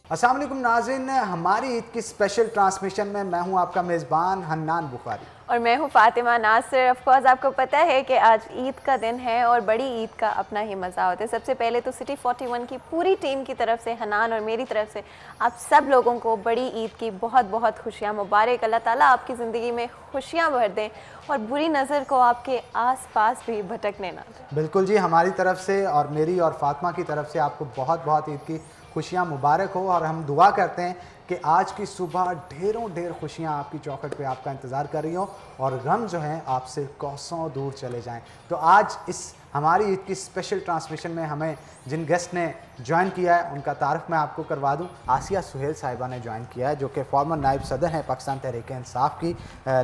अस्सलाम वालेकुम नाज़रीन, हमारी ईद की स्पेशल ट्रांसमिशन में मैं हूं आपका मेज़बान हन्नान बुखारी और मैं हूँ फातिमा नासिर। ऑफ कोर्स आपको पता है कि आज ईद का दिन है और बड़ी ईद का अपना ही मज़ा होता है। सबसे पहले तो सिटी 41 की पूरी टीम की तरफ से, हनान और मेरी तरफ से आप सब लोगों को बड़ी ईद की बहुत बहुत खुशियाँ मुबारक। अल्लाह ताला आपकी ज़िंदगी में खुशियाँ भर दें और बुरी नज़र को आपके आस-पास भी भटकने ना दें। बिल्कुल जी, हमारी तरफ से और मेरी और फातिमा की तरफ से आपको बहुत बहुत ईद की खुशियाँ मुबारक हो। और हम दुआ करते हैं कि आज की सुबह ढेर खुशियाँ आपकी चौखट पे आपका इंतज़ार कर रही हों और गम जो हैं आपसे कोसों दूर चले जाएं। तो आज इस हमारी ईद की स्पेशल ट्रांसमिशन में हमें जिन गेस्ट ने ज्वाइन किया है उनका तारुफ मैं आपको करवा दूं। आसिया सुहेल साहिबा ने ज्वाइन किया है, जो कि फॉर्मर नायब सदर हैं पाकिस्तान तहरीक इंसाफ की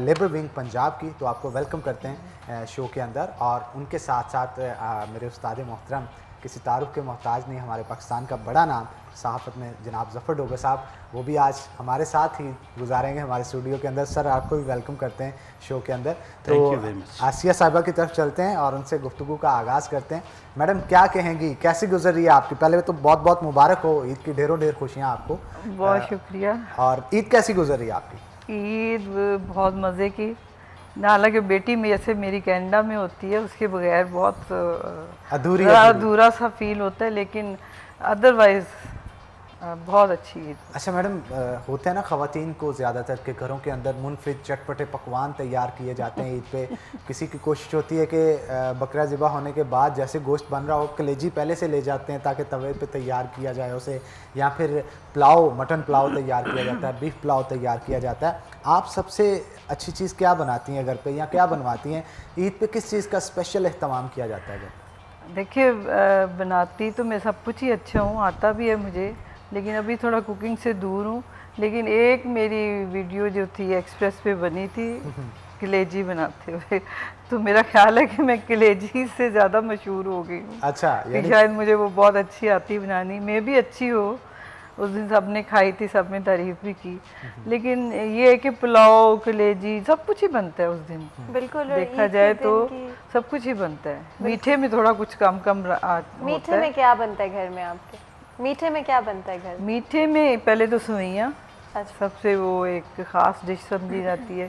लेबर विंग पंजाब की। तो आपको वेलकम करते हैं शो के अंदर। और उनके साथ साथ मेरे उस्ताद मोहतरम, किसी तारुफ के मोहताज नहीं, हमारे पाकिस्तान का बड़ा नाम सहाफ़त में जनाब ज़फ़र डोगर साहब, वो भी आज हमारे साथ ही गुजारेंगे हमारे स्टूडियो के अंदर। सर, आपको भी वेलकम करते हैं शो के अंदर। तो आसिया साहिबा की तरफ चलते हैं और उनसे गुफ्तगू का आगाज़ करते हैं। मैडम, क्या कहेंगी, कैसी गुजर रही है आपकी? पहले तो बहुत बहुत मुबारक हो, ईद की ढेर खुशियाँ आपको। बहुत शुक्रिया। और ईद कैसी गुजर रही है आपकी? ईद बहुत मज़े की। हालांकि बेटी में जैसे मेरी कनाडा में होती है, उसके बगैर बहुत अधूरा सा फील होता है, लेकिन अदरवाइज़ बहुत अच्छी ईद। अच्छा मैडम, होता है ना ख़वातीन को ज़्यादातर के घरों के अंदर मुनफरिद चटपटे पकवान तैयार किए जाते हैं ईद पे। किसी की कोशिश होती है कि बकरा ज़िबा होने के बाद जैसे गोश्त बन रहा हो, कलेजी पहले से ले जाते हैं ताकि तवे पे तैयार किया जाए उसे, या फिर पुलाव, मटन पुलाव तैयार किया जाता है, बीफ पुलाव तैयार किया जाता है। आप सबसे अच्छी चीज़ क्या बनाती हैं घर पे, या क्या बनवाती हैं ईद पे? किस चीज़ का स्पेशल एहतमाम किया जाता है घर? देखिए, बनाती तो मैं सब कुछ ही अच्छा हूँ, आता भी है मुझे, लेकिन अभी थोड़ा कुकिंग से दूर हूँ। लेकिन एक मेरी वीडियो जो थी एक्सप्रेस पे बनी थी कलेजी बनाते हुए, तो मेरा ख्याल है कि मैं कलेजी से ज़्यादा मशहूर हो गई हूँ। अच्छा, कि शायद मुझे वो बहुत अच्छी आती बनानी। मैं भी अच्छी हो, उस दिन सब ने खाई थी, सब ने तारीफ भी की। लेकिन ये है कि पुलाव, कलेजी सब कुछ ही बनता है उस दिन। बिल्कुल, देखा जाए तो सब कुछ ही बनता है। मीठे में थोड़ा कुछ कम मीठे में क्या बनता है घर में आपके? मीठे में क्या बनता है घर? मीठे में पहले तो सेवइयाँ अच्छा। सबसे वो एक ख़ास डिश समझी जाती है,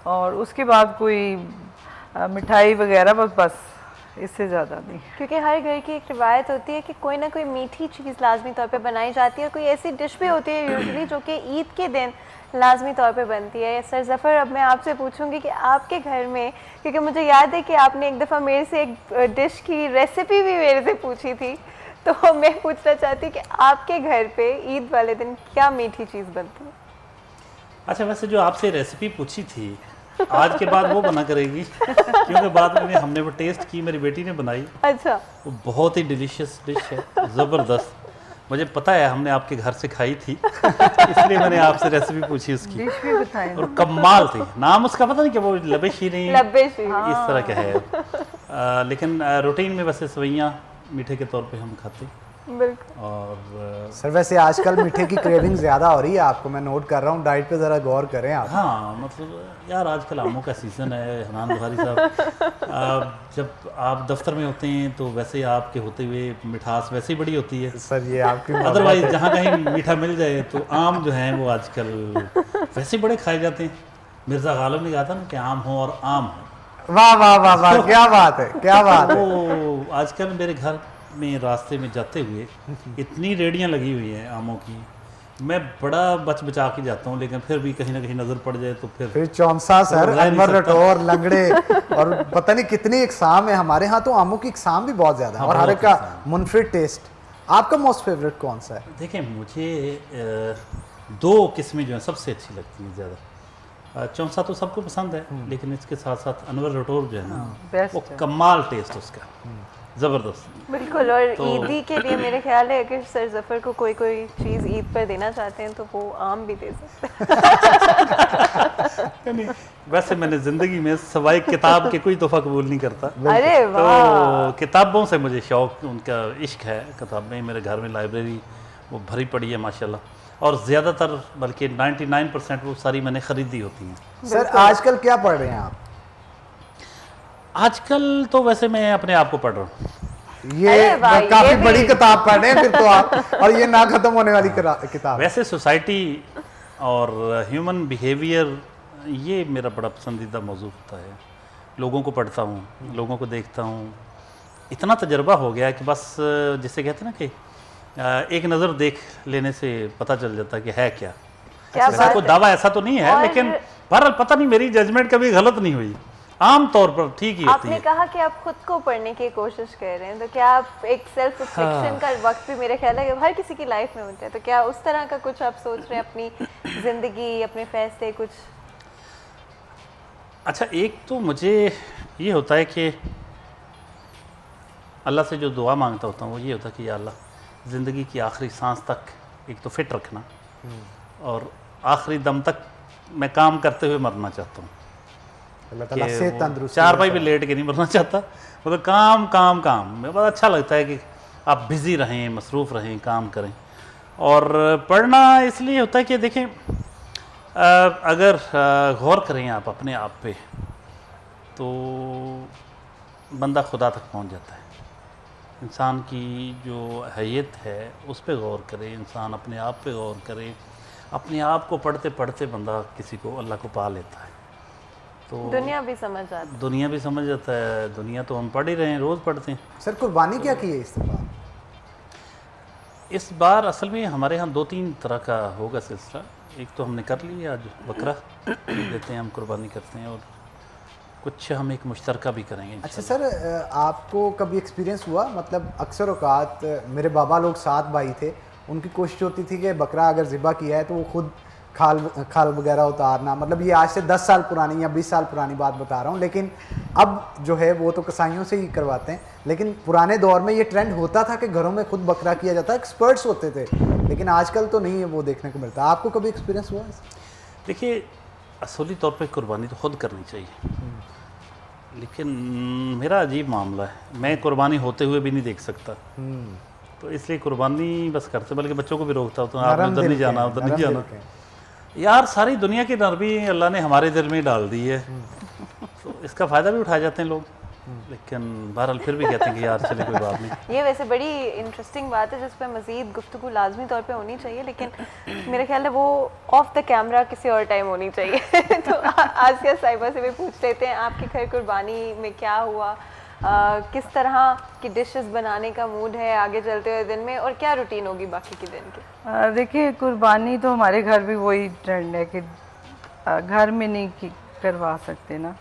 और उसके बाद कोई मिठाई वगैरह, बस इससे ज़्यादा नहीं। क्योंकि हर घर की एक रिवायत होती है कि कोई ना कोई मीठी चीज़ लाजमी तौर पे बनाई जाती है, और कोई ऐसी डिश भी होती है यूजुअली जो कि ईद के दिन लाजमी तौर पे बनती है। सर ज़फ़र, अब मैं आपसे पूछूंगी कि आपके घर में, क्योंकि मुझे याद है कि आपने एक दफ़ा मेरे से एक डिश की रेसिपी भी मेरे से पूछी थी, तो मैं पूछना चाहती कि आपके घर पे ईद वाले दिन क्या मीठी चीज़ बनती है? अच्छा, वैसे जो आपसे रेसिपी पूछी थी, आज के बाद वो बना करेगी क्योंकि बाद में हमने वो टेस्ट की, मेरी बेटी ने बनाई। अच्छा। वो बहुत ही डिलीशियस डिश है, ज़बरदस्त। मुझे पता है, हमने आपके घर से खाई थी इसलिए मैंने आपसे रेसिपी पूछी उसकी। डिश भी बताएं। और कमाल थी। नाम उसका पता नहीं, कि वो लबेशी नहीं, इस तरह का है। लेकिन रूटीन में वैसे सेवइयाँ मीठे के तौर पे हम खाते। बिल्कुल। और सर, वैसे आजकल मीठे की क्रेविंग ज़्यादा हो रही है आपको, मैं नोट कर रहा हूँ। डाइट पे ज़रा गौर करें आप। हाँ, मतलब यार आजकल आमों का सीज़न है हनान बुखारी साहब। जब आप दफ्तर में होते हैं तो वैसे आपके होते हुए मिठास वैसे ही बड़ी होती है सर, ये आपकी अदरवाइज जहाँ कहीं मीठा मिल जाए तो आम जो हैं वो आजकल वैसे बड़े खाए जाते हैं। मिर्ज़ा गालिब ने कहा था ना कि आम हो और आम हो। वाह वाह वाह वाह, क्या बात है, क्या बात है। वो आजकल मेरे घर में रास्ते में जाते हुए इतनी रेडियाँ लगी हुई हैं आमों की, मैं बड़ा बचा के जाता हूँ, लेकिन फिर भी कहीं ना कहीं नज़र पड़ जाए तो फिर चौंसा सर, अनवर रटोर, लंगड़े और पता नहीं कितनी इकसाम है। हमारे यहाँ तो आमों की इकसाम भी बहुत ज़्यादा है, और हर एक का मुनफरिद टेस्ट। आपका मोस्ट फेवरेट कौन सा है? देखिए, मुझे दो किस्में जो हैं सबसे अच्छी लगती हैं ज़्यादा। चौंसा तो सबको पसंद है, लेकिन इसके साथ साथ अनवर रटोर जो है ना, वो कमाल टेस्ट उसका, ज़बरदस्त। बिल्कुल। और तो ईदी के लिए मेरे ख्याल है अगर सर ज़फ़र को कोई चीज़ ईद पर देना चाहते हैं तो वो आम भी दे सकते हैं। वैसे मैंने ज़िंदगी में सवाई किताब के कोई तोहफा कबूल नहीं करता। अरे वाह। तो किताबों से मुझे शौक़, उनका इश्क है। किताबें मेरे घर में लाइब्रेरी वो भरी पड़ी है माशाल्लाह, और ज़्यादातर बल्कि 99% वो सारी मैंने ख़रीदी होती हैं। सर, आजकल क्या पढ़ रहे हैं आप? आजकल तो वैसे मैं अपने आप को पढ़ रहा हूँ। ये अरे भाई, काफी ये भी- बड़ी किताब पढ़ रहे हैं फिर तो आप, और ये ना खत्म होने वाली किताब। वैसे सोसाइटी और ह्यूमन बिहेवियर ये मेरा बड़ा पसंदीदा मौजू होता है। लोगों को पढ़ता हूँ, लोगों को देखता हूँ, इतना तजर्बा हो गया है कि बस जिसे कहते हैं ना कि एक नज़र देख लेने से पता चल जाता है कि है क्या। क्या ऐसा बात कोई है। दावा ऐसा तो नहीं है, और- लेकिन बहरहाल पता नहीं मेरी जजमेंट कभी गलत नहीं हुई, आम तौर पर ठीक ही होती आपने है। कहा कि आप खुद को पढ़ने की कोशिश कर रहे हैं, तो क्या आप एक सेल्फ रिफ्लेक्शन का वक्त भी मेरे ख्याल है कि हर किसी की लाइफ में होता है, तो क्या उस तरह का कुछ आप सोच रहे हैं अपनी जिंदगी, अपने फैसले कुछ? अच्छा, एक तो मुझे ये होता है कि अल्लाह से जो दुआ मांगता होता हूँ वो ये होता है कि या अल्लाह ज़िंदगी की आखिरी सांस तक एक तो फिट रखना, और आखिरी दम तक मैं काम करते हुए मरना चाहता हूँ। अल्लाह ताला कि से वो तंदुरुस्ती चारपाई दे। पे लेट के नहीं मरना चाहता, मतलब काम काम काम। मेरे बहुत अच्छा लगता है कि आप बिज़ी रहें, मसरूफ़ रहें, काम करें। और पढ़ना इसलिए होता है कि देखें, अगर गौर करें आप अपने आप पे, तो बंदा खुदा तक पहुंच जाता है। इंसान की जो हैयत है उस पे गौर करे, इंसान अपने आप पे गौर करे, अपने आप को पढ़ते पढ़ते बंदा किसी को अल्लाह को पा लेता है। तो दुनिया भी समझ आती दुनिया भी समझ जाता है। दुनिया तो हम पढ़ ही रहे हैं, रोज़ पढ़ते हैं। सर कुर्बानी क्या की है इस दफा? इस बार असल में हमारे यहाँ 2-3 तरह का होगा सिलसिला। एक तो हमने कर ली आज बकरा देते हैं, हम कुर्बानी करते हैं, और कुछ हम एक मुश्तरका भी करेंगे। अच्छा सर, आपको कभी एक्सपीरियंस हुआ, मतलब अक्सर औकात मेरे बाबा लोग 7 भाई थे, उनकी कोशिश होती थी कि बकरा अगर ज़िबा किया है तो वो खुद खाल वगैरह उतारना, मतलब ये आज से 10 साल पुरानी या 20 साल पुरानी बात बता रहा हूँ, लेकिन अब जो है वो तो कसाईयों से ही करवाते हैं। लेकिन पुराने दौर में ये ट्रेंड होता था कि घरों में खुद बकरा किया जाता, एक्सपर्ट्स होते थे, लेकिन आजकल तो नहीं है वो देखने को मिलता। आपको कभी एक्सपीरियंस हुआ? देखिए, असूली तौर पे कुर्बानी तो खुद करनी चाहिए, लेकिन मेरा अजीब मामला है, मैं कुर्बानी होते हुए भी नहीं देख सकता। तो इसलिए कुर्बानी बस करते, बल्कि बच्चों को भी रोकता हूँ, आपने उधर नहीं जाना, उधर नहीं जाना। यार, सारी दुनिया की नरमी अल्लाह ने हमारे दिल में डाल दी है, तो इसका फ़ायदा भी उठाए जाते हैं लोग, लेकिन बहरहाल फिर भी कहते हैं कि यार चले कोई बात नहीं। ये वैसे बड़ी इंटरेस्टिंग बात है जिस पर मज़ीद गुफ्तगू लाजमी तौर पे होनी चाहिए, लेकिन मेरे ख्याल है वो ऑफ द कैमरा किसी और टाइम होनी चाहिए। तो आसिया साहिबा से भी पूछ लेते हैं, आपके घर कुर्बानी में क्या हुआ, किस तरह की डिशेस बनाने का मूड है आगे चलते हुए दिन में, और क्या रूटीन होगी बाकी के दिन की? देखिए, कुर्बानी तो हमारे घर भी वही ट्रेंड है कि घर में नहीं करवा सकते ना।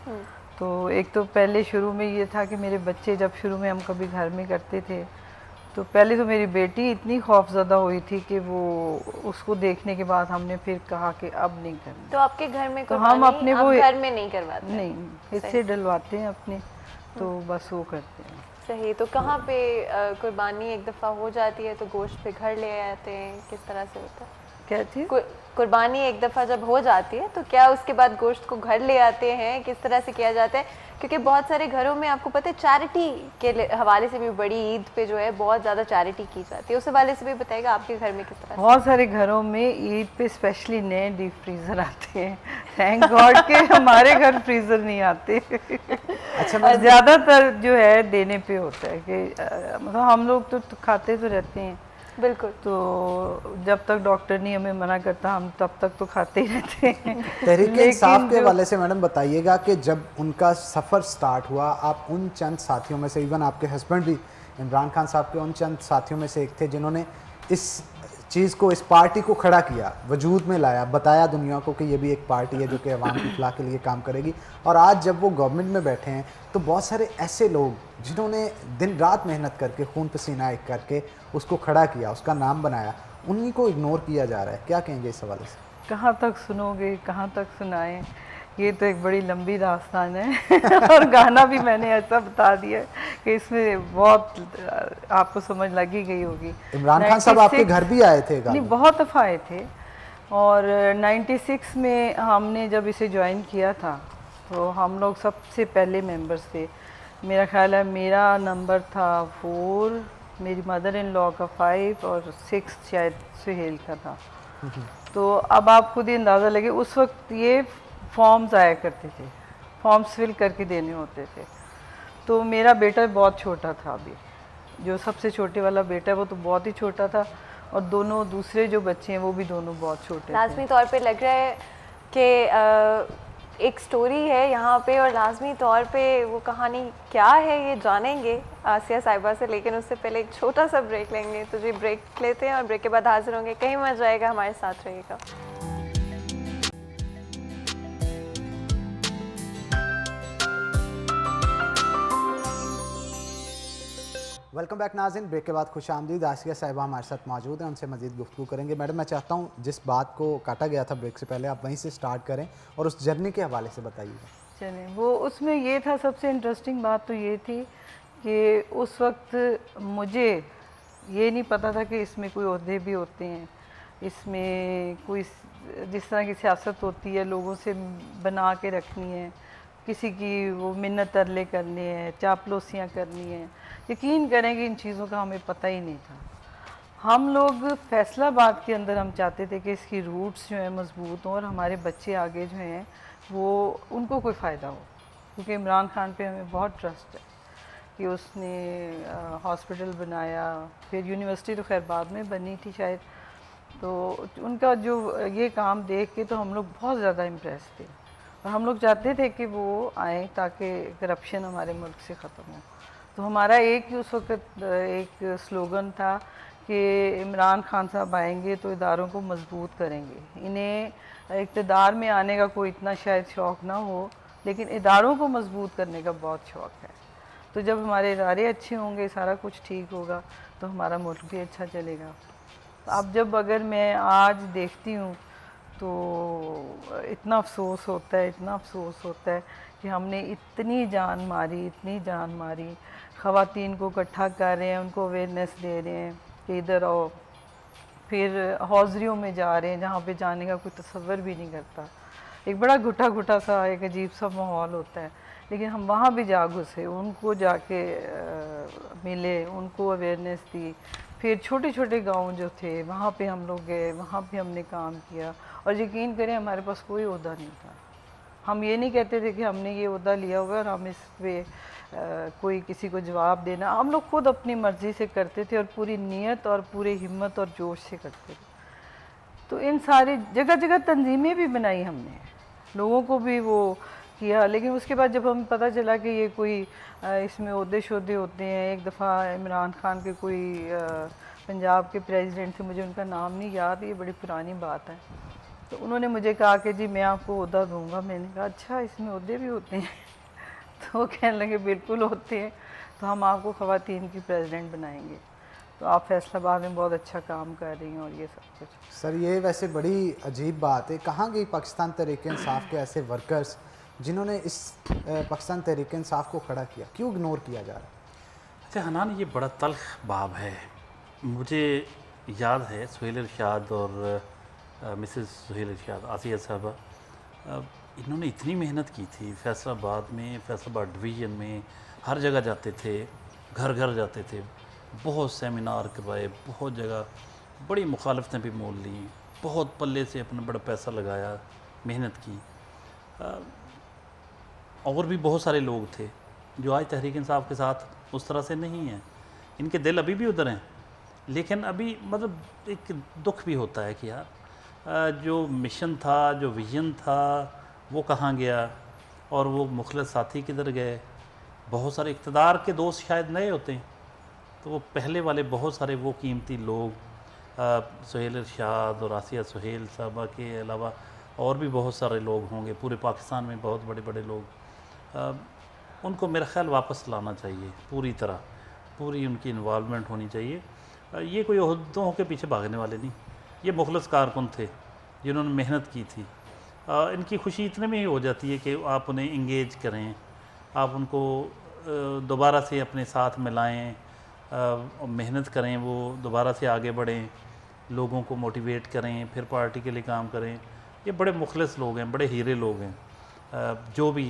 तो एक तो पहले शुरू में ये था कि मेरे बच्चे, जब शुरू में हम कभी घर में करते थे, तो पहले तो मेरी बेटी इतनी खौफज़दा हुई थी कि वो उसको देखने के बाद हमने फिर कहा कि अब नहीं करना। तो आपके घर में तो हम अपने आप वो घर में नहीं करवाते? नहीं, इससे डलवाते हैं अपने, तो बस वो करते हैं। सही। तो कहाँ पे कुर्बानी एक दफ़ा हो जाती है तो गोश्त पे घर ले आते हैं, किस तरह से होता है? क्या चीज़? कुर्बानी एक दफ़ा जब हो जाती है तो क्या उसके बाद गोश्त को घर ले आते हैं, किस तरह से किया जाता है? क्योंकि बहुत सारे घरों में आपको पता है चैरिटी के हवाले से भी बड़ी ईद पे जो है बहुत ज़्यादा चैरिटी की जाती है, उस हवाले से भी बताएगा आपके घर में किस तरह से? बहुत सारे घरों में ईद पे स्पेशली नए डीप फ्रीज़र आते हैं। थैंक गॉड के हमारे घर फ्रीज़र नहीं आते। अच्छा, ज़्यादातर जो है देने पे होता है कि मतलब हम लोग तो खाते तो रहते हैं, बिल्कुल। तो जब तक डॉक्टर नहीं हमें मना करता हम तब तक तो खाते ही रहते हैं। तहरीक इंसाफ के हवाले से मैडम बताइएगा कि जब उनका सफ़र स्टार्ट हुआ, आप उन चंद साथियों में से, इवन आपके हस्बैंड भी इमरान खान साहब के उन चंद साथियों में से एक थे जिन्होंने इस चीज़ को, इस पार्टी को खड़ा किया, वजूद में लाया, बताया दुनिया को कि ये भी एक पार्टी है जो कि अवाम की फलाह के लिए काम करेगी। और आज जब वो गवर्नमेंट में बैठे हैं तो बहुत सारे ऐसे लोग जिन्होंने दिन रात मेहनत करके, खून पसीना एक करके उसको खड़ा किया, उसका नाम बनाया, उन्हीं को इग्नोर किया जा रहा है। क्या कहेंगे इस हवाले से? कहाँ तक सुनोगे, कहाँ तक सुनाएं, ये तो एक बड़ी लंबी दास्तान है। और गाना भी मैंने ऐसा बता दिया कि इसमें बहुत आपको समझ लगी गई होगी। इमरान खान साहब आपके घर भी आए थे? नहीं, बहुत दफ़ा आए थे। और 96 में हमने जब इसे ज्वाइन किया था तो हम लोग सबसे पहले मेंबर्स थे। मेरा ख्याल है मेरा नंबर था 4, मेरी मदर इन लॉ का 5 और 6 शायद सुहेल का था। तो अब आप खुद ही अंदाज़ा लगे, उस वक्त ये फॉर्म्स आया करते थे, फॉर्म्स फिल करके देने होते थे। तो मेरा बेटा बहुत छोटा था अभी, जो सबसे छोटे वाला बेटा है वो तो बहुत ही छोटा था, और दोनों दूसरे जो बच्चे हैं वो भी दोनों बहुत छोटे थे। लाजमी तौर पे लग रहा है कि एक स्टोरी है यहाँ पे, और लाजमी तौर पे वो कहानी क्या है ये जानेंगे आसिया साहिबा से, लेकिन उससे पहले एक छोटा सा ब्रेक लेंगे। तो जी ब्रेक लेते हैं और ब्रेक के बाद हाजिर होंगे। कहीं मत जाएगा, हमारे साथ रहिएगा। वेलकम बैक नाज़रीन। ब्रेक के बाद खुश आमदीद। आसिया साहिबा हमारे साथ मौजूद हैं, उनसे मज़ीद गुफ्तगू करेंगे। मैडम, मैं चाहता हूँ जिस बात को काटा गया था ब्रेक से पहले, आप वहीं से स्टार्ट करें और उस जर्नी के हवाले से बताइएगा। चलें, वो उसमें ये था, सबसे इंटरेस्टिंग बात तो ये थी कि उस वक्त मुझे ये नहीं पता था कि इसमें कोई ओहदे भी होते हैं, इसमें कोई जिस तरह की सियासत होती है, लोगों से बना के रखनी है, किसी की वो मिन्नत तरले करनी है, चापलूसियाँ करनी है। यकीन करें कि इन चीज़ों का हमें पता ही नहीं था। हम लोग फैसलाबाद के अंदर हम चाहते थे कि इसकी रूट्स जो हैं मज़बूत हों और हमारे बच्चे आगे जो हैं वो उनको कोई फ़ायदा हो, क्योंकि इमरान खान पे हमें बहुत ट्रस्ट है कि उसने हॉस्पिटल बनाया, फिर यूनिवर्सिटी तो खैर बाद में बनी थी शायद, तो उनका जो ये काम देख के तो हम लोग बहुत ज़्यादा इम्प्रेस थे, और हम लोग चाहते थे कि वो आएँ ताकि करप्शन हमारे मुल्क से ख़त्म हो। तो हमारा एक ही उस वक्त एक स्लोगन था कि इमरान खान साहब आएंगे तो इदारों को मजबूत करेंगे। इन्हें इक़्तिदार में आने का कोई इतना शायद शौक़ ना हो, लेकिन इदारों को मजबूत करने का बहुत शौक़ है। तो जब हमारे इदारे अच्छे होंगे, सारा कुछ ठीक होगा, तो हमारा मुल्क भी अच्छा चलेगा। तो अब जब अगर मैं आज देखती हूँ तो इतना अफसोस होता है, इतना अफसोस होता है कि हमने इतनी जान मारी, इतनी जान मारी, ख़वातीन को इकट्ठा कर रहे हैं, उनको अवेयरनेस दे रहे हैं कि इधर आओ, फिर हौजरियों में जा रहे हैं जहाँ पे जाने का कोई तसव्वुर भी नहीं करता। एक बड़ा घुटा घुटा सा, एक अजीब सा माहौल होता है, लेकिन हम वहाँ भी जा घुसे, उनको जाके मिले, उनको अवेयरनेस दी। फिर छोटे छोटे गांव जो थे वहाँ पे हम लोग गए, वहाँ पे हमने काम किया, और यकीन करें हमारे पास कोई ओहदा नहीं था। हम ये नहीं कहते थे कि हमने ये ओहदा लिया हुआ है और हम इस पे कोई किसी को जवाब देना, हम लोग खुद अपनी मर्ज़ी से करते थे और पूरी नीयत और पूरी हिम्मत और जोश से करते थे। तो इन सारी जगह जगह तंजीमें भी बनाई हमने, लोगों को भी वो किया, लेकिन उसके बाद जब हमें पता चला कि ये कोई इसमें ओहदे शोहदे होते हैं। एक दफ़ा इमरान खान के कोई पंजाब के प्रेसिडेंट थे, मुझे उनका नाम नहीं याद, ये बड़ी पुरानी बात है, तो उन्होंने मुझे कहा कि जी मैं आपको ओहदा दूंगा। मैंने कहा अच्छा इसमें ओहदे भी होते हैं? तो वो कहने लगे बिल्कुल होते हैं, तो हम आपको ख़वातीन की प्रेसिडेंट बनाएंगे। तो आप फैसलाबाद में बहुत अच्छा काम कर रही हैं और ये सब कुछ। सर, ये वैसे बड़ी अजीब बात है, कहाँ गई पाकिस्तान तहरीक-ए-इंसाफ के ऐसे वर्कर्स जिन्होंने इस पाकिस्तान तहरीक-ए-इंसाफ को खड़ा किया? क्यों इग्नोर किया जा रहा है? अच्छा हनान, ये बड़ा तल्ख बाब है। मुझे याद है सुहेल इरशाद और मिसेस सुहेल इरशाद, आसिया साहबा, इन्होंने इतनी मेहनत की थी फैसलाबाद में, फैसलाबाद डिवीज़न में, हर जगह जाते थे, घर घर जाते थे, बहुत सेमिनार करवाए, बहुत जगह बड़ी मुखालफतें भी मोल ली, बहुत पल्ले से अपना बड़ा पैसा लगाया, मेहनत की। और भी बहुत सारे लोग थे जो आज तहरीक इंसाफ के साथ उस तरह से नहीं हैं, इनके दिल अभी भी उधर हैं, लेकिन अभी मतलब एक दुख भी होता है कि यार जो मिशन था, जो विजन था, वो कहाँ गया, और वो मुखलिस साथी किधर गए। बहुत सारे इक़्तिदार के दोस्त शायद नए होते हैं, तो वो पहले वाले बहुत सारे वो कीमती लोग, सुहेल इरशाद और आसिया सुहेल साहबा के अलावा और भी बहुत सारे लोग होंगे पूरे पाकिस्तान में, बहुत बड़े बड़े लोग, उनको मेरा ख्याल वापस लाना चाहिए पूरी तरह, पूरी उनकी इन्वॉल्वमेंट होनी चाहिए। ये कोई ओहदों के पीछे भागने वाले नहीं, ये मुखलिस कारकुन थे जिन्होंने मेहनत की थी। इनकी खुशी इतने में ही हो जाती है कि आप उन्हें इंगेज करें, आप उनको दोबारा से अपने साथ मिलाएं, मेहनत करें, वो दोबारा से आगे बढ़ें, लोगों को मोटिवेट करें, फिर पार्टी के लिए काम करें। ये बड़े मुखलिस लोग हैं, बड़े हीरे लोग हैं, जो भी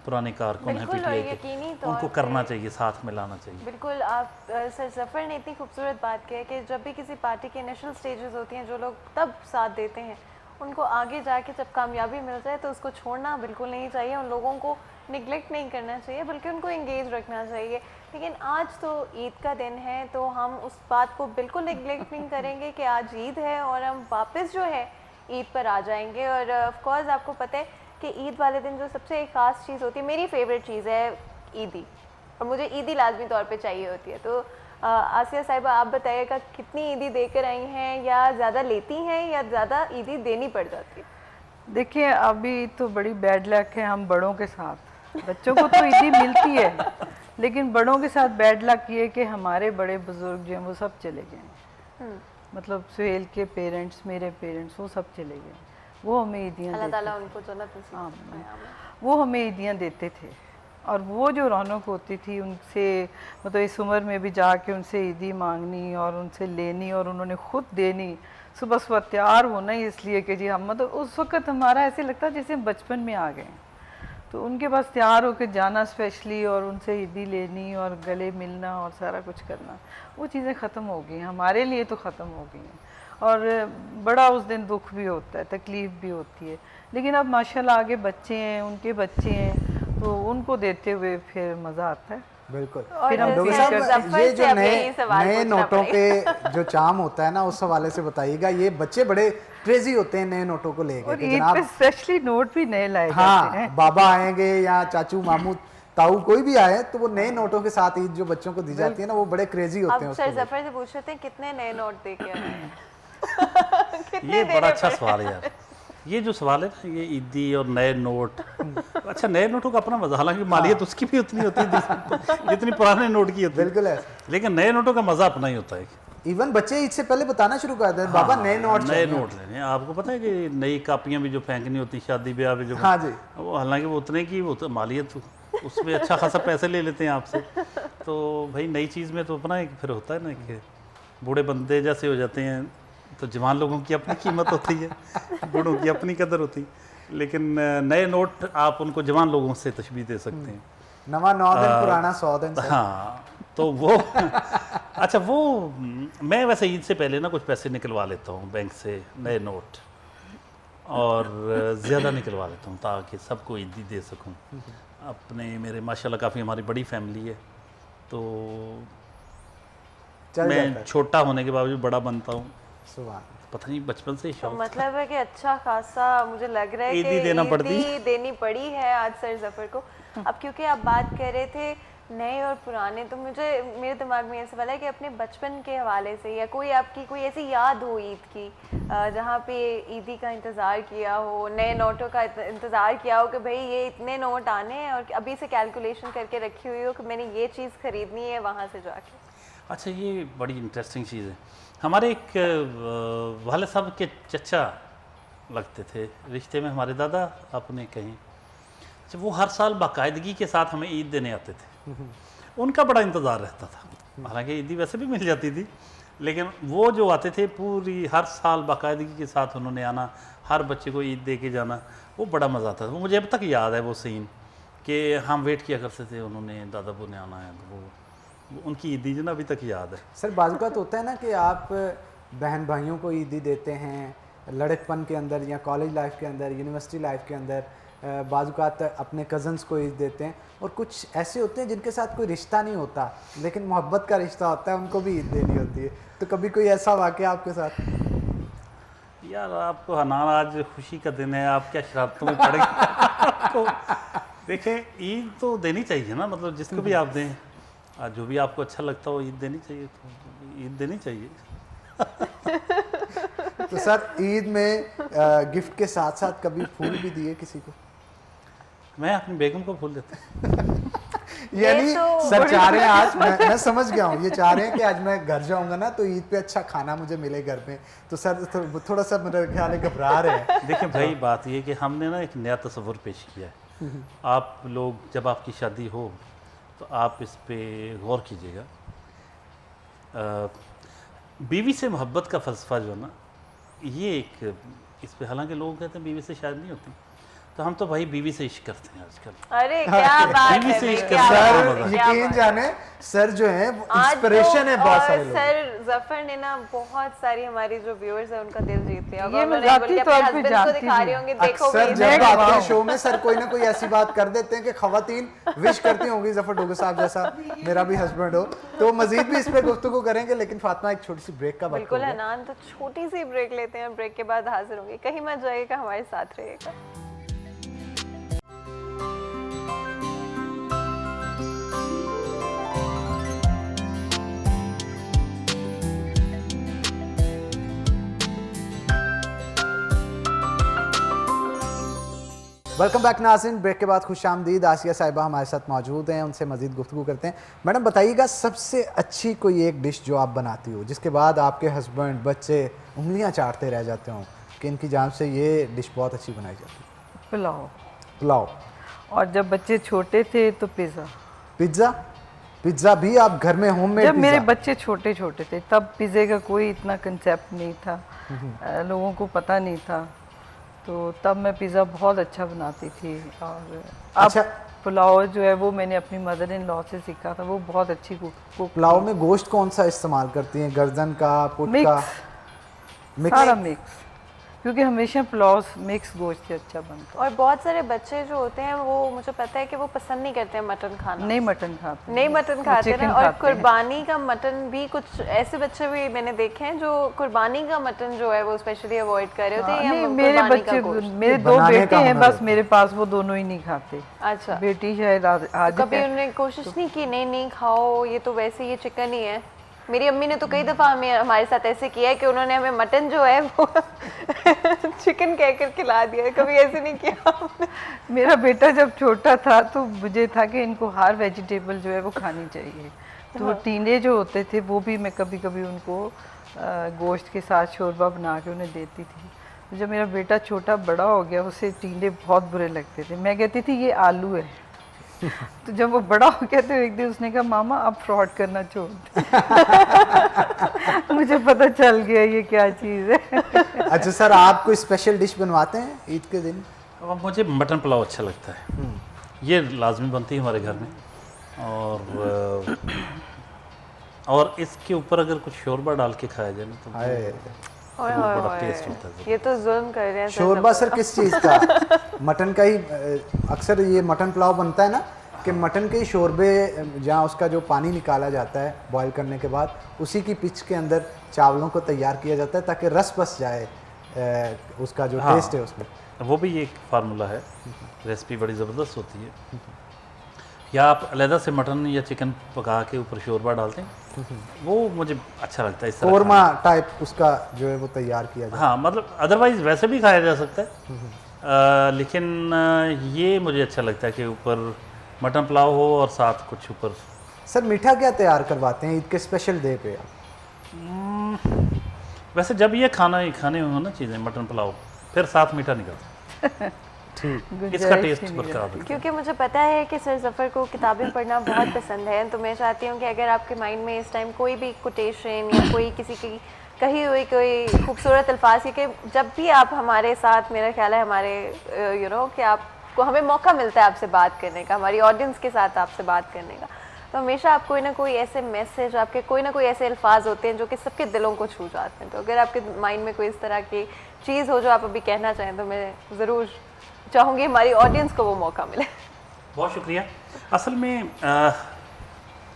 पुराने कारकुन हैं पिछले के, उनको करना चाहिए, साथ मिलाना चाहिए। बिल्कुल। आप सर ज़फ़र ने इतनी खूबसूरत बात की है कि जब भी किसी पार्टी के इनिशियल स्टेजेस होती हैं, जो लोग तब साथ देते हैं उनको आगे जाके जब कामयाबी मिल जाए तो उसको छोड़ना बिल्कुल नहीं चाहिए, उन लोगों को निगलेक्ट नहीं करना चाहिए बल्कि उनको एंगेज रखना चाहिए। लेकिन आज तो ईद का दिन है तो हम उस बात को बिल्कुल निगलेक्ट नहीं करेंगे कि आज ईद है और हम वापस जो है ईद पर आ जाएंगे। और ऑफ कोर्स आपको पता है कि ईद वाले दिन जो सबसे ख़ास चीज़ होती है, मेरी फेवरेट चीज़ है ईदी, और मुझे ईदी लाजमी तौर पे चाहिए होती है। तो आसिया साहिबा आप बताइएगा कितनी ईदी देकर आई हैं, या ज़्यादा लेती हैं या ज़्यादा ईदी देनी पड़ जाती है? देखिए अभी तो बड़ी बैड लक है हम बड़ों के साथ, बच्चों को तो ईदी मिलती है लेकिन बड़ों के साथ बैड लक ये कि हमारे बड़े बुजुर्ग जो हैं वो सब चले गए। मतलब सुहेल के पेरेंट्स, मेरे पेरेंट्स, वो सब चले गए। वो हमें ईदियाँ अल्लाह ताला उनको जन्नत नसीब हाँ, फरमाए। वो हमें ईदियाँ देते थे और वो जो रौनक होती थी उनसे, मतलब इस उम्र में भी जाके उनसे ईदी मांगनी और उनसे लेनी और उन्होंने खुद देनी, सुबह सुबह तैयार होना ही इसलिए कि जी हम, मतलब उस वक्त हमारा ऐसे लगता जैसे हम बचपन में आ गए। तो उनके पास तैयार होकर जाना स्पेशली और उनसे ईदी लेनी और गले मिलना और सारा कुछ करना, वो चीज़ें ख़त्म हो गई हैं, हमारे लिए तो ख़त्म हो गई हैं। और बड़ा उस दिन दुख भी होता है, तकलीफ़ भी होती है, लेकिन अब माशाल्लाह आगे बच्चे हैं, उनके बच्चे हैं, तो उनको देते हुए फिर मज़ा आता है। बिल्कुल। और फिर हम डॉक्टर जैसे साहब, जफर ये से जो अब नए यही सवाल नए पूछना नोटों पड़ेगा। के जो चार्म होता है ना, उस हवाले से बताइएगा। ये बच्चे बड़े क्रेजी होते हैं नए नोटों को लेकर और कि ईद जनाब, पे स्पेशली नोट भी नए लाए जाते हाँ, हैं। बाबा आएंगे या चाचू मामू ताऊ कोई भी आए तो वो नए नोटों के साथ ईद जो बच्चों को दी जाती है ना, वो बड़े क्रेजी होते हैं अब उसको सर लेकर। जफर से पूछ रहे थे कितने नए नोट दे के आए हैं? ये बड़ा अच्छा सवाल है यार। ये जो सवाल है ना, ये ईदी और नए नोट, अच्छा नए नोटों का अपना मजा, हालांकि मालियत उसकी भी उतनी होती है जितनी पुराने नोट की होती है, बिल्कुल ऐसा। लेकिन नए नोटों का मजा अपना ही होता है। इवन बच्चे ईद से पहले बताना शुरू कर देते हैं, बाबा नए नोट नए चाहिए। नोट लेने हैं। आपको पता है कि नई कापियां भी जो फेंकनी होती शादी ब्याह में जो, हाँ जी। वो हालांकि वो उतने की वो तो मालियत, उसमें अच्छा खासा पैसे ले लेते हैं आपसे। तो भाई नई चीज़ में तो अपना एक फिर होता है ना कि बूढ़े बंदे जैसे हो जाते हैं, तो जवान लोगों की अपनी कीमत होती है, बूढ़ों की अपनी कदर होती है। लेकिन नए नोट आप उनको जवान लोगों से तशबीह दे सकते हैं। नवा 9 दिन पुराना 100 दिन सर। हाँ, तो वो अच्छा वो मैं वैसे ईद से पहले ना कुछ पैसे निकलवा लेता हूँ बैंक से, नए नोट, और ज़्यादा निकलवा लेता हूँ ताकि सबको ईदी दे सकूँ। अपने मेरे माशाल्लाह काफ़ी हमारी बड़ी फैमिली है, तो चल मैं जाता है। छोटा होने के बावजूद बड़ा बनता हूँ। सुभान। पता नहीं बचपन से ही तो शौक था। मतलब है कि अच्छा खासा मुझे लग रहा है ईदी कि देना पड़ती ईदी देनी पड़ी है आज सर जफर को। अब क्योंकि आप बात कर रहे थे नए और पुराने, तो मुझे मेरे दिमाग में ये सवाल है कि अपने बचपन के हवाले से या कोई आपकी कोई ऐसी याद हो ईद की जहाँ पे ईदी का इंतज़ार किया हो, नए नोटों का इंतज़ार किया हो कि भाई ये इतने नोट आने हैं और अभी से कैलकुलेशन करके रखी हुई हो कि मैंने ये चीज़ खरीदनी है वहाँ से जाके? अच्छा, ये बड़ी इंटरेस्टिंग चीज़ है। हमारे एक वाले साहब के चचा लगते थे रिश्ते में, हमारे दादा आपने कहीं, अच्छा वो हर साल बाकायदगी के साथ हमें ईद देने आते थे। उनका बड़ा इंतज़ार रहता था, हालांकि ईदी वैसे भी मिल जाती थी, लेकिन वो जो आते थे पूरी हर साल बाकायदगी के साथ उन्होंने आना, हर बच्चे को ईद दे के जाना, वो बड़ा मज़ा आता था। वो मुझे अब तक याद है वो सीन कि हम वेट किया करते थे, उन्होंने दादा बो ने आना है, तो वो उनकी ईदी जो ना अभी तक याद है। सर बाज़ होता है ना कि आप बहन भाइयों को ईदी देते हैं लड़कपन के अंदर या कॉलेज लाइफ के अंदर, यूनिवर्सिटी लाइफ के अंदर, बाज़ अपने कज़न्स को ईद देते हैं, और कुछ ऐसे होते हैं जिनके साथ कोई रिश्ता नहीं होता लेकिन मोहब्बत का रिश्ता होता है, उनको भी ईद देनी होती है। तो कभी कोई ऐसा वाक़या आपके साथ? यार आपको हनान, आज खुशी का दिन है, आप क्या शरारतों में पड़ेंगे? आपको देखें, ईद तो देनी चाहिए ना, मतलब जिसको भी आप दें, जो भी आपको अच्छा लगता हो ईद देनी चाहिए, तो ईद देनी चाहिए। तो सर ईद में गिफ्ट के साथ साथ कभी फूल भी दिए किसी को? मैं अपनी बेगम को फूल देता हूँ। यानी तो सर चाह रहे हैं आज मैं समझ गया हूँ, ये चाह रहे हैं कि आज मैं घर जाऊंगा ना तो ईद पे अच्छा खाना मुझे मिले घर में, तो सर थोड़ा सा मेरा ख्याल है घबरा रहे हैं। देखिए भाई, बात ये कि हमने ना एक नया तस्वुर पेश किया है। आप लोग जब आपकी शादी हो तो आप इस पे गौर कीजिएगा। बीवी से मोहब्बत का फ़लसफ़ा जो है ना, ये एक इस पे, हालांकि लोग कहते हैं बीवी से शादी नहीं होती, तो हम तो भाई बीवी से इश्क करते हैं आजकल। अरे क्या बात बीवी है से भाई, इश्क क्या करना बात है। है, सर क्या यकीन बात है। जाने सर जो है वो आज इंस्पिरेशन तो, है बहुत सारे लोग। सर जफर ने ना बहुत सारी हमारी जो व्यूअर्स है उनका दिल जीत लिया। ये मैं जाती तौर पे जानती दिखा रही भी होंगी, देखोगे अक्सर इसे। जब आते हैं वाह। शो में सर कोई ना कोई ऐसी बात कर देते हैं कि खवातीन विश करती होंगी जफर डोगर साहब जैसा मेरा भी हस्बैंड हो। तो मजीद भी इस पे गुफ्तगू करेंगे, लेकिन फातिमा एक छोटी सी ब्रेक का वक्त हो बिल्कुल गया। हनान, तो छोटी सी ब्रेक लेते हैं, ब्रेक के बाद हाजिर होंगे। कहीं मत जाइएगा, हमारे साथ रहिएगा। वेलकम बैक नाज़रीन। ब्रेक के बाद खुश आमदीद। आसिया साहिबा हमारे साथ मौजूद हैं, उनसे मज़ीद गुफ्तगू करते हैं। मैडम बताइएगा सबसे अच्छी कोई एक डिश जो आप बनाती हो जिसके बाद आपके हस्बैंड बच्चे उंगलियां चाटते रह जाते हों कि इनकी जान से ये डिश बहुत अच्छी बनाई जाती है। पुलाव। पुलाव। और जब बच्चे छोटे थे तो पिज़्ज़ा। पिज्ज़ा। पिज्ज़ा भी आप घर में होममेड? जब मेरे बच्चे छोटे छोटे थे तब पिज़्ज़े का कोई इतना कंसेप्ट नहीं था, लोगों को पता नहीं था, तो तब मैं पिज़्ज़ा बहुत अच्छा बनाती थी। और अब अच्छा। पुलाव जो है वो मैंने अपनी मदर इन लॉ से सीखा था, वो बहुत अच्छी कुक। पुलाव में गोश्त कौन सा इस्तेमाल करती हैं? गर्दन का, पुट का? मिक्स, सारा मिक्स, क्योंकि हमेशा पुलाव मिक्स गोश्त से अच्छा बनता है। और बहुत सारे बच्चे जो होते हैं वो मुझे पता है कि वो पसंद नहीं करते हैं मटन खाना। नहीं मटन खाते, नहीं मटन वो खाते चिकन ना। और खाते हैं। कुर्बानी का मटन भी, कुछ ऐसे बच्चे भी मैंने देखे हैं जो कुर्बानी का मटन जो है वो स्पेशली अवॉइड कर रहे होते हैं। नहीं, या मेरे कुर्बानी का बच्चे, गोश्त। मेरे दो बनाने बेटे का हैं हुनर बस होता है। मेरे पास, वो दोनों ही नहीं खाते। अच्छा, बेटी शायद आज कभी उन्होंने कोशिश नहीं की नहीं नहीं खाओ, ये तो वैसे ये चिकन ही है? मेरी अम्मी ने तो कई दफ़ा हमारे साथ ऐसे किया है कि उन्होंने हमें मटन जो है वो चिकन कह कर खिला दिया है। कभी ऐसे नहीं किया? मेरा बेटा जब छोटा था तो मुझे था कि इनको हर वेजिटेबल जो है वो खानी चाहिए, तो टींडे जो होते थे वो भी मैं कभी कभी उनको गोश्त के साथ शोरबा बना के उन्हें देती थी। तो जब मेरा बेटा छोटा बड़ा हो गया उसे टींडे बहुत बुरे लगते थे, मैं कहती थी ये आलू है। तो जब वो बड़ा हो गया तो एक दिन उसने कहा मामा आप फ्रॉड करना छोड़ दो। मुझे पता चल गया ये क्या चीज़ है। अच्छा सर, आप कोई स्पेशल डिश बनवाते हैं ईद के दिन? अब मुझे मटन पुलाव अच्छा लगता है, ये लाजमी बनती है हमारे घर में। और इसके ऊपर अगर कुछ शोरबा डाल के खाया जाए ना तो हाय। ओए वो ओए बड़ा ओए, टेस्ट होता है। ये तो जुल्म कर रहे हैं शोरबा सर किस चीज़ का? मटन का ही? अक्सर ये मटन पुलाव बनता है ना कि मटन के ही शोरबे, जहाँ उसका जो पानी निकाला जाता है बॉईल करने के बाद, उसी की पिच के अंदर चावलों को तैयार किया जाता है ताकि रस बस जाए उसका जो हाँ। टेस्ट है उसमें। वो भी एक फार्मूला है, रेसिपी बड़ी ज़बरदस्त होती है। या आप अलहदा से मटन या चिकन पका के ऊपर शोरबा डालते हैं, वो मुझे अच्छा लगता है इस तरह कोरमा टाइप उसका जो है वो तैयार किया जाता है। हाँ, मतलब अदरवाइज़ वैसे भी खाया जा सकता है, लेकिन ये मुझे अच्छा लगता है कि ऊपर मटन पुलाव हो और साथ कुछ ऊपर। सर मीठा क्या तैयार करवाते हैं ईद के स्पेशल डे पे आप? वैसे जब ये खाने हो ना चीज़ें, मटन पुलाव, फिर साथ मीठा निकलता ठीक। है, इसका टेस्ट बरकरार रखता है। क्योंकि मुझे पता है कि सर ज़फ़र को किताबें पढ़ना बहुत पसंद है, तो मैं चाहती हूँ कि अगर आपके माइंड में इस टाइम कोई भी कोटेशन या कोई किसी की कही हुई कोई खूबसूरत अल्फाज की, कि जब भी आप हमारे साथ, मेरा ख्याल है हमारे कि आपको, हमें मौका मिलता है आपसे बात करने का, हमारी ऑडियंस के साथ आपसे बात करने का, तो हमेशा आप कोई ना कोई ऐसे मैसेज, आपके कोई ना कोई ऐसे अल्फाज होते हैं जो कि सबके दिलों को छू जाते हैं। तो अगर आपके माइंड में कोई इस तरह की चीज़ हो जो आप अभी कहना चाहें, तो मैं ज़रूर चाहूँगी हमारी ऑडियंस को वो मौका मिले। बहुत शुक्रिया। असल में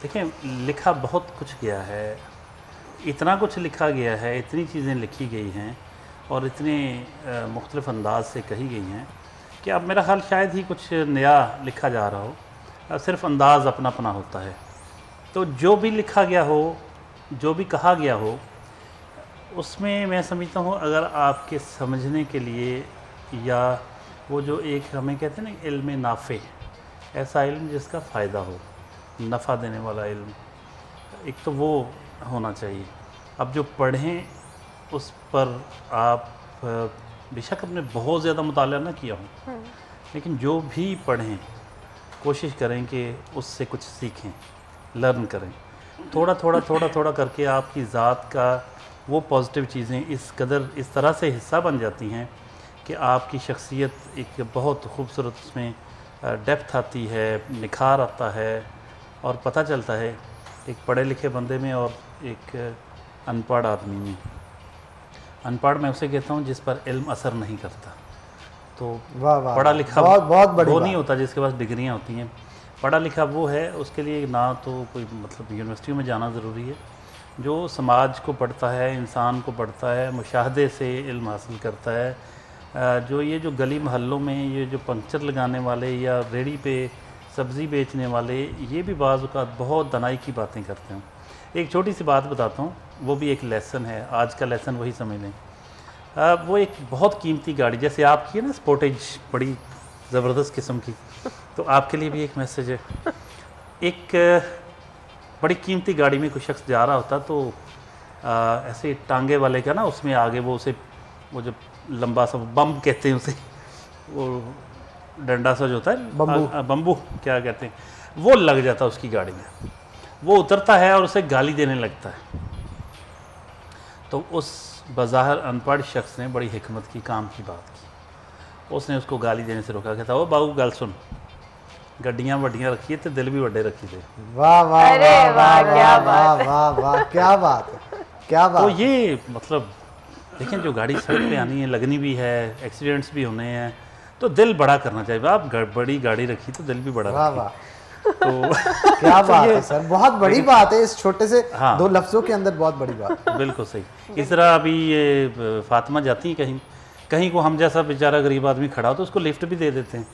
देखें, लिखा बहुत कुछ गया है, इतना कुछ लिखा गया है, इतनी चीज़ें लिखी गई हैं और इतने मुख्तलिफ़ अंदाज से कही गई हैं कि अब मेरा ख्याल शायद ही कुछ नया लिखा जा रहा हो, अब सिर्फ अंदाज़ अपना अपना होता है। तो जो भी लिखा गया हो, जो भी कहा गया हो, उसमें मैं समझता हूँ अगर आपके समझने के लिए, या वो जो एक हमें कहते हैं ना इल्म नाफ़े, ऐसा इल्म जिसका फ़ायदा हो, नफ़ा देने वाला इल्म, एक तो वो होना चाहिए। अब जो पढ़ें उस पर आप बेशक अपने बहुत ज़्यादा मुताला ना किया हो, लेकिन जो भी पढ़ें कोशिश करें कि उससे कुछ सीखें, लर्न करें। थोड़ा थोड़ा करके आपकी ज़ात का वो पॉजिटिव चीज़ें इस कदर इस तरह से हिस्सा बन जाती हैं कि आपकी शख्सियत एक बहुत खूबसूरत उसमें डेप्थ आती है, निखार आता है और पता चलता है एक पढ़े लिखे बंदे में और एक अनपढ़ आदमी में। अनपढ़ मैं उसे कहता हूँ जिस पर इल्म असर नहीं करता। तो वाह वाह, पढ़ा लिखा बहुत बड़ी वो बात। नहीं होता जिसके पास डिग्रियाँ होती हैं। पढ़ा लिखा वो है, उसके लिए ना तो कोई मतलब यूनिवर्सिटी में जाना ज़रूरी है, जो समाज को पढ़ता है, इंसान को पढ़ता है, मुशाहदे से इल्म हासिल करता है। जो ये जो गली मोहल्लों में ये जो पंक्चर लगाने वाले या रेड़ी पे सब्ज़ी बेचने वाले, ये भी बाज़ औक़ात बहुत दनाई की बातें करते हैं। एक छोटी सी बात बताता हूँ, वो भी एक लेसन है, आज का लेसन वही समझ लें। वो एक बहुत कीमती गाड़ी, जैसे आपकी है ना स्पोर्टेज, बड़ी ज़बरदस्त किस्म की, तो आपके लिए भी एक मैसेज है। एक बड़ी कीमती गाड़ी में कोई शख्स जा रहा होता तो ऐसे टांगे वाले का ना उसमें आगे वो उसे वो जो लंबा सा बम कहते हैं उसे, वो डंडा सा जो होता है बम्बू क्या कहते हैं, वो लग जाता उसकी गाड़ी में। वो उतरता है और उसे गाली देने लगता है। तो उस बज़ाहिर अनपढ़ शख्स ने बड़ी हिकमत की, काम की बात की, उसने उसको गाली देने से रोका। कहता वो बाबू गल सुन, गड्डियां वड्डियां रखी थे, दिल भी वड्डे रखी थे। वाह वाह अरे वाह वाह, वाह क्या वाह बात वाह वाह, क्या बात है, क्या तो बात। ये मतलब देखें, जो गाड़ी सड़क पे आनी है, लगनी भी है, एक्सीडेंट्स भी होने हैं, तो दिल बड़ा करना चाहिए। आप बड़ी गाड़ी रखी तो दिल भी बड़ा वाह रखिए। वाह, तो क्या बात है सर, बहुत बड़ी बात है इस छोटे से हाँ। 2 लफ्जों के अंदर, बहुत बड़ी बात। बिल्कुल सही। इस तरह अभी ये फातिमा जाती हैं कहीं, कहीं को हम जैसा बेचारा गरीब आदमी खड़ा हो तो उसको लिफ्ट भी दे देते हैं।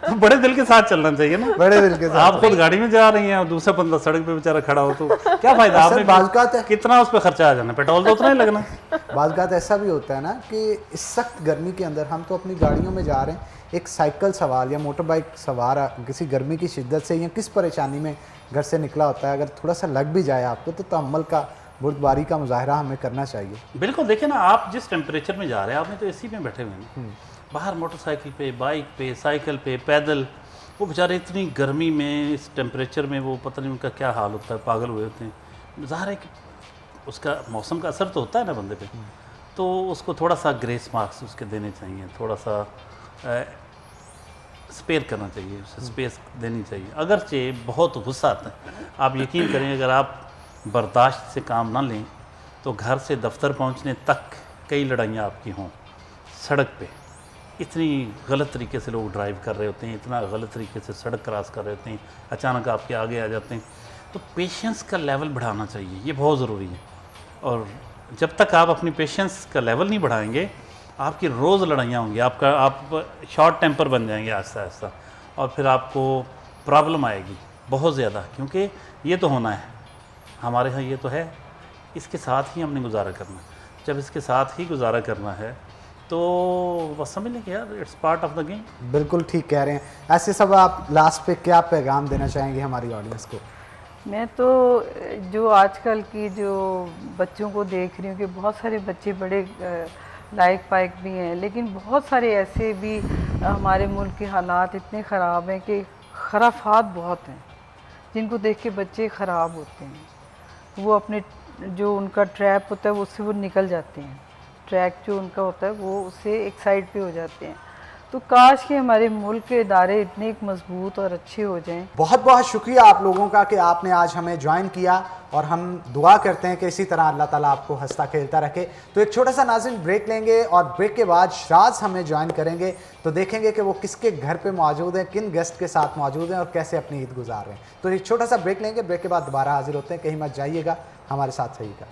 तो बड़े दिल के साथ चलना चाहिए ना। बड़े दिल के साथ। आप खुद गाड़ी में जा रही हैं और दूसरा बंदा सड़क पे बेचारा खड़ा हो तो क्या फायदा? सर, बाज़-औक़ात है। कितना उस पर खर्चा आ जाना, पेट्रोल तो उतना ही लगना। बाज़-औक़ात ऐसा भी होता है ना कि इस सख्त गर्मी के अंदर हम तो अपनी गाड़ियों में जा रहे हैं, एक साइकिल सवार या मोटर बाइक सवार किसी गर्मी की शिद्दत से या किस परेशानी में घर से निकला होता है, अगर थोड़ा सा लग भी जाए आपको तो तहम्मुल का, बुर्दबारी का मुज़ाहरा हमें करना चाहिए। बिल्कुल। देखिए ना, आप जिस टेम्परेचर में जा रहे हैं, आपने तो एसी में बैठे हुए हैं, बाहर मोटरसाइकिल पे, बाइक पे, साइकिल पे, पैदल, वो बेचारे इतनी गर्मी में, इस टेम्परेचर में, वो पता नहीं उनका क्या हाल होता है, पागल हुए होते हैं। ज़ाहिर है कि उसका मौसम का असर तो होता है ना बंदे पे, तो उसको थोड़ा सा ग्रेस मार्क्स उसके देने चाहिए, थोड़ा सा स्पेयर करना चाहिए, उसे स्पेस देनी चाहिए। अगरचे बहुत गुस्सा आता है, आप यकीन करें, अगर आप बर्दाश्त से काम ना लें तो घर से दफ्तर पहुंचने तक कई लड़ाइयाँ आपकी हों। सड़क पे इतनी गलत तरीके से लोग ड्राइव कर रहे होते हैं, इतना गलत तरीके से सड़क क्रॉस कर रहे होते हैं, अचानक आपके आगे आ जाते हैं। तो पेशेंस का लेवल बढ़ाना चाहिए, ये बहुत ज़रूरी है। और जब तक आप अपनी पेशेंस का लेवल नहीं बढ़ाएंगे, आपकी रोज़ लड़ाइयाँ होंगी, आप शॉर्ट टेम्पर बन जाएंगे आहिस्ता आहिस्ता, और फिर आपको प्रॉब्लम आएगी बहुत ज़्यादा, क्योंकि ये तो होना है हमारे यहाँ, ये तो है, इसके साथ ही हमने गुजारा करना है। जब इसके साथ ही गुजारा करना है तो बस समझ लें कि यार it's part of the game. बिल्कुल ठीक कह रहे हैं। ऐसे सब आप लास्ट पे क्या पैगाम देना चाहेंगे हमारी ऑडियंस को? मैं तो जो आजकल की जो बच्चों को देख रही हूँ कि बहुत सारे बच्चे बड़े लायक पायक भी हैं, लेकिन बहुत सारे ऐसे भी हमारे मुल्क के हालात इतने ख़राब हैं कि खराफात बहुत हैं, जिनको देख के बच्चे ख़राब होते हैं। वो अपने जो उनका ट्रैप होता है उससे वो निकल जाते हैं, ट्रैक जो उनका होता है वो उससे एक साइड पे हो जाते हैं। तो काश कि हमारे मुल्क के इदारे इतने मजबूत और अच्छे हो जाएं। बहुत बहुत शुक्रिया आप लोगों का कि आपने आज हमें ज्वाइन किया, और हम दुआ करते हैं कि इसी तरह अल्लाह ताला आपको हंसता खेलता रखे। तो एक छोटा सा नाज़रीन ब्रेक लेंगे, और ब्रेक के बाद शराज हमें ज्वाइन करेंगे, तो देखेंगे कि वो किसके घर पे मौजूद हैं, किन गेस्ट के साथ मौजूद हैं और कैसे अपनी ईद गुजार रहे हैं। तो एक छोटा सा ब्रेक लेंगे, ब्रेक के बाद दोबारा हाजिर होते हैं। कहीं मत जाइएगा, हमारे साथ रहिएगा।